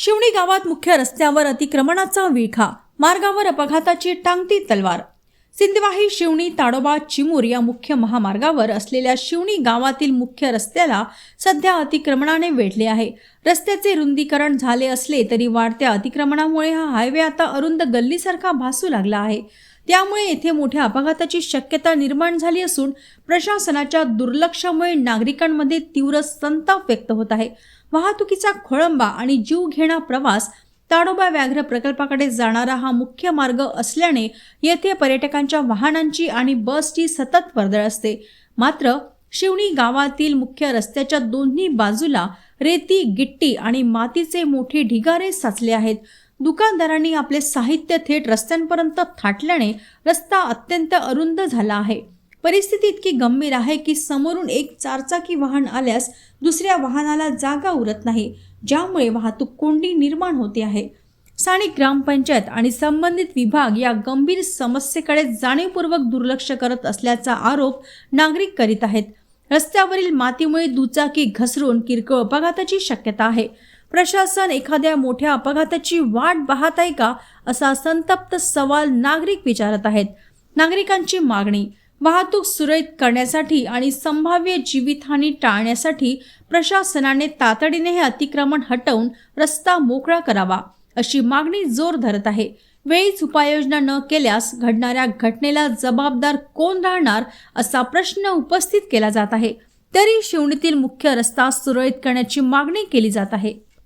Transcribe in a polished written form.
शिवणी गावात मुख्य रस्त्यावर अतिक्रमणाचा विळखा, मार्गावर अपघाताची टांगती तलवार। सिंदवाही शिवणी ताडोबा चिमूर या मुख्य महामार्गावर असलेल्या शिवणी गावातील मुख्य रस्त्याला सध्या अतिक्रमणाने वेढले आहे। रस्त्याचे रुंदीकरण झाले असले तरी वाढत्या अतिक्रमणामुळे हा हायवे आता अरुंद गल्लीसारखा भासू लागला आहे। त्यामुळे येथे मोठ्या अपघाताची शक्यता निर्माण झाली असून प्रशासनाच्या दुर्लक्षामुळे नागरिकांमध्ये तीव्र संताप व्यक्त होत आहे। वाहतुकीचा खोळंबा आणि जीवघेणा प्रवास ताडोबा व्याघ्र प्रकल्पाकडे जाणारा हा मुख्य मार्ग असल्याने येथे पर्यटकांच्या वाहनांची आणि बसची सतत वर्दळ असते। मात्र शिवणी गावातील मुख्य रस्त्याच्या दोन्ही बाजूला रेती, गिट्टी आणि मातीचे मोठे ढिगारे साचले आहेत। दुकानदारांनी आपले साहित्य थेट रस्त्यांपर्यंत थाटल्याने रस्ता अत्यंत अरुंद झाला आहे। परिस्थिती इतकी गंभीर आहे की समोरून एक चारचाकी वाहन आल्यास दुसऱ्या वाहनाला जागा उरत नाही, ज्यामुळे वाहतूक कोंडी निर्माण होते आहे। स्थानिक ग्रामपंचायत आणि संबंधित विभाग या गंभीर समस्येकडे जाणीवपूर्वक दुर्लक्ष करत असल्याचा आरोप नागरिक करीत आहेत। रस्त्यावरील मातीमुळे दुचाकी घसरून किरकोळ अपघाताची शक्यता आहे। प्रशासन एखाद्या मोठ्या अपघाताची वाट पाहत आहे का, असा संतप्त सवाल नागरिक विचारत आहेत। नागरिकांची मागणी: वाहतूक सुरळीत करण्यासाठी आणि संभाव्य जीवितहानी टाळण्यासाठी प्रशासनाने तातडीने हे अतिक्रमण हटवून रस्ता मोकळा करावा, अशी मागणी जोर धरत आहे। वेळीच उपाययोजना न केल्यास घडणाऱ्या घटनेला जबाबदार कोण राहणार, असा प्रश्न उपस्थित केला जात आहे। तरी शिवणीतील मुख्य रस्ता सुरळीत करण्याची मागणी केली जात आहे।